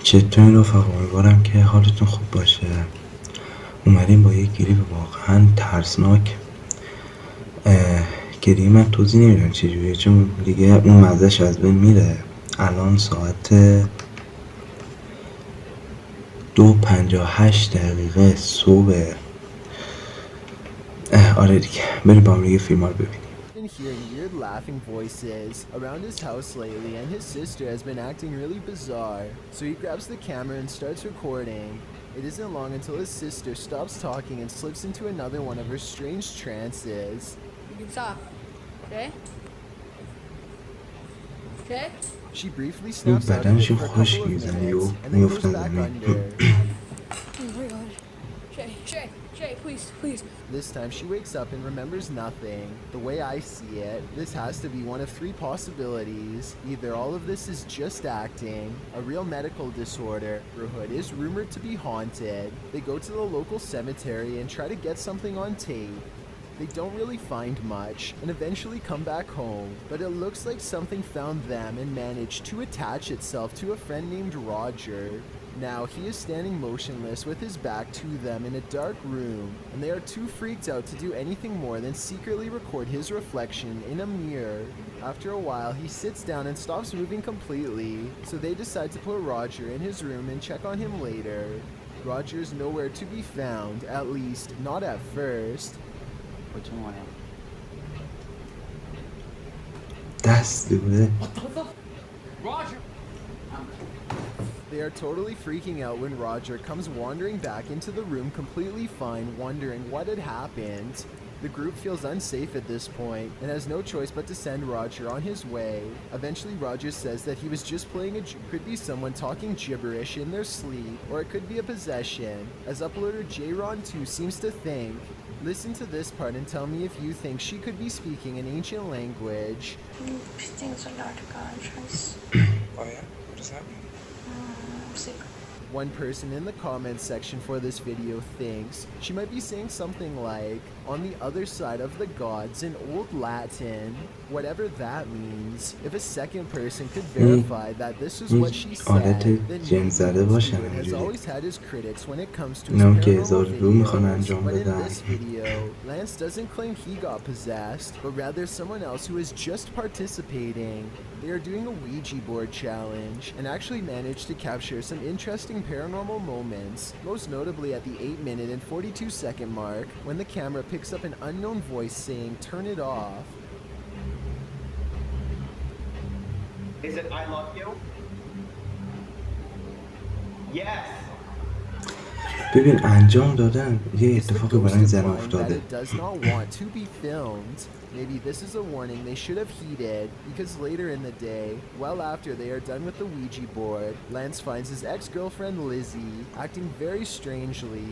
چطورین رفقا؟ امیدوارم که حالتون خوب باشه. اومدیم با یه گریپ واقعا ترسناک. گریه من توضیح نمیدونم چجوریه، چون دیگه اون مزهش از بین میره. الان ساعت 2:58 صبح. آره دیگه، بریم با هم دیگه فیلم ها رو ببینیم. Been hearing weird laughing voices around his house lately, and his sister has been acting really bizarre. So he grabs the camera and starts recording. It isn't long until his sister stops talking and slips into another one of her strange trances. You can stop. Okay? Okay? She briefly snaps out of it بدنشون for a خوش couple of میزنه minutes و and then goes میفتن back زمین. under. Oh my god. Shay, please. This time she wakes up and remembers nothing. The way I see it, this has to be one of three possibilities. Either all of this is just acting, a real medical disorder, or Hood is rumored to be haunted. They go to the local cemetery and try to get something on tape. They don't really find much and eventually come back home, but it looks like something found them and managed to attach itself to a friend named Roger. Now he is standing motionless with his back to them in a dark room, and they are too freaked out to do anything more than secretly record his reflection in a mirror. After a while, he sits down and stops moving completely, so they decide to put Roger in his room and check on him later. Roger is nowhere to be found, at least not at first. دست دوره. They are totally freaking out when Roger comes wandering back into the room completely fine, wondering what had happened. The group feels unsafe at this point and has no choice but to send Roger on his way. Eventually Roger says that he was just playing could be someone talking gibberish in their sleep, or it could be a possession, as uploader J-Ron2 seems to think. Listen to this part and tell me if you think she could be speaking an ancient language. She thinks a lot of conscious. Oh yeah? What does that mean? Sick. One person in the comments section for this video thinks she might be saying something like, on the other side of the gods in Old Latin, whatever that means. If a second person could verify that this is what she said, then maybe has always had his critics when it comes to his paranormal videos. But in this video, Lance doesn't claim he got possessed, but rather someone else who is just participating. They are doing a Ouija board challenge and actually managed to capture some interesting paranormal moments, most notably at the 8-minute and 42-second mark when the camera picks up an unknown voice saying, "Turn it off." Is it "I love you"? Yes. ببین انجام دادن یه It's the اتفاقی برای این ghost of زن mine that افتاده. it does not want to be filmed. Maybe this is a warning they should have heeded, because later in the day, well after they are done with the Ouija board, Lance finds his ex-girlfriend Lizzie acting very strangely.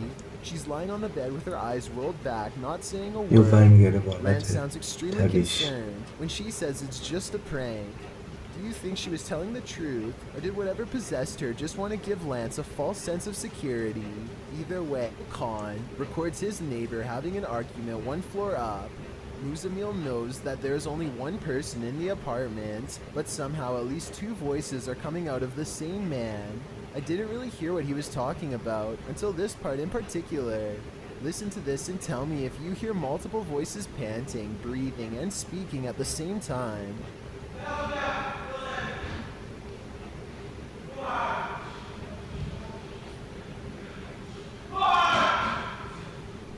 She's lying on the bed with her eyes rolled back, not saying a word. Lance sounds extremely concerned when she says it's just a prank. Do you think she was telling the truth, or did whatever possessed her just want to give Lance a false sense of security? Either way, Khan records his neighbor having an argument one floor up. Muzamil knows that there is only one person in the apartment, but somehow at least two voices are coming out of the same man. I didn't really hear what he was talking about until this part in particular. Listen to this and tell me if you hear multiple voices panting, breathing, and speaking at the same time.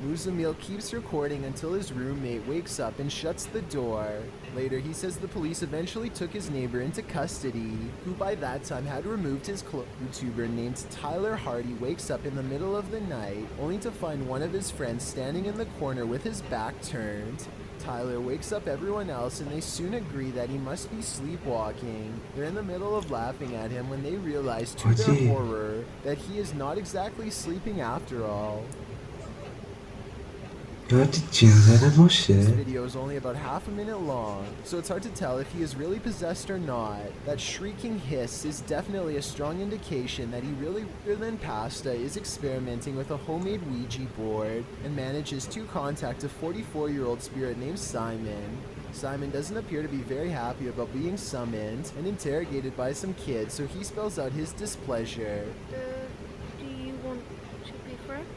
Muzamil keeps recording until his roommate wakes up and shuts the door. Later, he says the police eventually took his neighbor into custody, who by that time had removed his clothes. YouTuber named Tyler Hardy wakes up in the middle of the night, only to find one of his friends standing in the corner with his back turned. Tyler wakes up everyone else and they soon agree that he must be sleepwalking. They're in the middle of laughing at him when they realize to their horror that he is not exactly sleeping after all. This video is only about half a minute long, so it's hard to tell if he is really possessed or not. That shrieking hiss is definitely a strong indication that he really, rather than pasta, is experimenting with a homemade Ouija board and manages to contact a 44-year-old spirit named Simon. Simon doesn't appear to be very happy about being summoned and interrogated by some kids, so he spells out his displeasure. Do you want to be friends?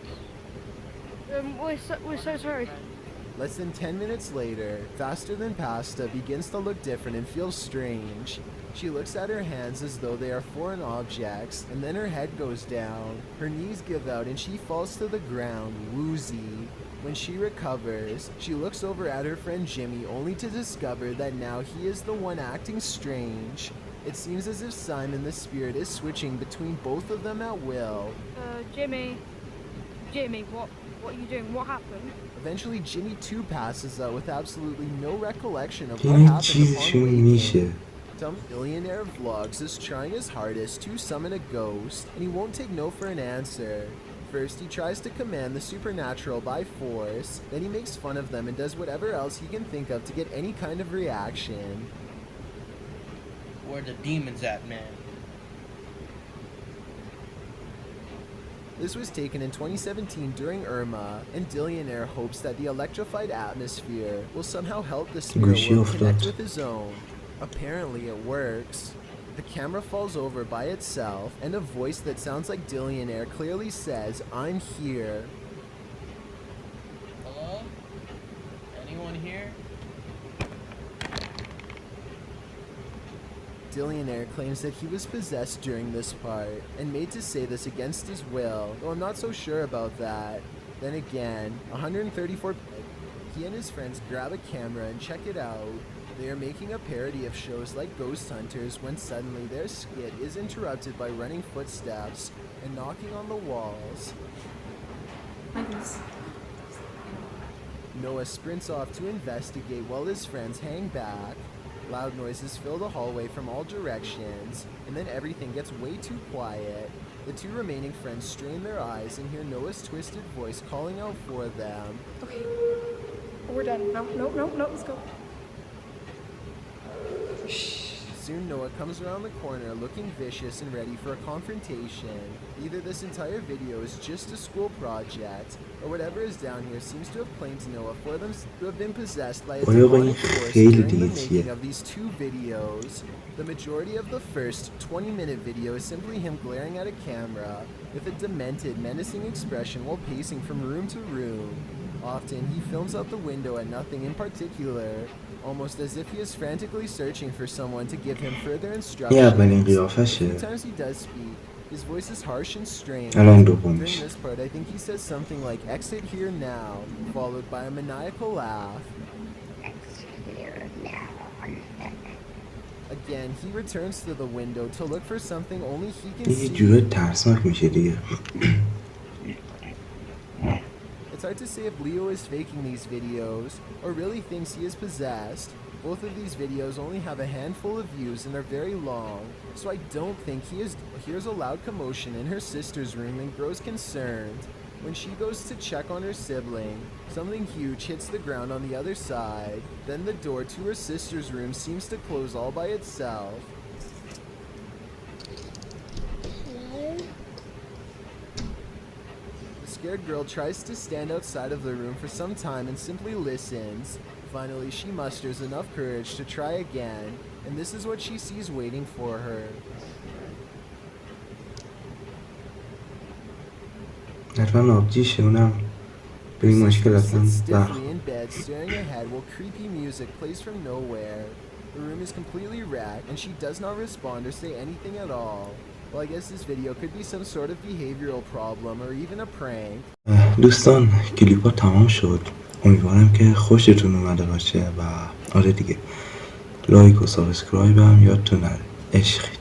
We're so sorry. Less than 10 minutes later, Faster Than Pasta begins to look different and feel strange. She looks at her hands as though they are foreign objects, and then her head goes down. Her knees give out and she falls to the ground, woozy. When she recovers, she looks over at her friend Jimmy only to discover that now he is the one acting strange. It seems as if Simon the spirit is switching between both of them at will. Jimmy, what are you doing? What happened? Eventually, Jimmy too passes out with absolutely no recollection of what یعنی happened چیزشون upon waking. میشه. Some billionaire vlogs is trying his hardest to summon a ghost, and he won't take no for an answer. First, he tries to command the supernatural by force, then he makes fun of them and does whatever else he can think of to get any kind of reaction. Where the demons at, man? This was taken in 2017 during Irma, and Dillionaire hopes that the electrified atmosphere will somehow help the spirit world connect with his own. Apparently it works. The camera falls over by itself, and a voice that sounds like Dillionaire clearly says, "I'm here." Hello? Anyone here? Dillionaire claims that he was possessed during this part, and made to say this against his will, though I'm not so sure about that. Then again, 134... He and his friends grab a camera and check it out. They are making a parody of shows like Ghost Hunters when suddenly their skit is interrupted by running footsteps and knocking on the walls. Noah sprints off to investigate while his friends hang back. Loud noises fill the hallway from all directions, and then everything gets way too quiet. The two remaining friends strain their eyes and hear Noah's twisted voice calling out for them. Okay. We're done. No, let's go. Soon Noah comes around the corner looking vicious and ready for a confrontation. Either this entire video is just a school project, or whatever is down here seems to have claimed Noah for them to have been possessed by a demonic force during the making of these two videos. The majority of the first 20-minute video is simply him glaring at a camera with a demented, menacing expression while pacing from room to room. Often, he films out the window at nothing in particular, almost as if he is frantically searching for someone to give him further instructions. A few times he does speak. His voice is harsh and strange. During this part, I think he says something like, "Exit here now," followed by a maniacal laugh. Again, he returns to the window to look for something only he can see. It's hard to say if Leo is faking these videos or really thinks he is possessed. Both of these videos only have a handful of views and are very long, so I don't think he hears a loud commotion in her sister's room and grows concerned. When she goes to check on her sibling, something huge hits the ground on the other side. Then the door to her sister's room seems to close all by itself. The scared girl tries to stand outside of the room for some time and simply listens. Finally, she musters enough courage to try again, and this is what she sees waiting for her. حتما آبجیشه اونم به این مشکل اصلا Stiffly in bed, staring ahead while creepy music plays from nowhere. The room is completely wrecked, and she does not respond or say anything at all. Well, I guess this video could be some sort of behavioral problem or even a prank. دوستان کلیپ ها تمام شد. امیدوارم که خوشتون اومده باشه و آره دیگه لایک و سابسکرایب هم یادتون نره. عشقی.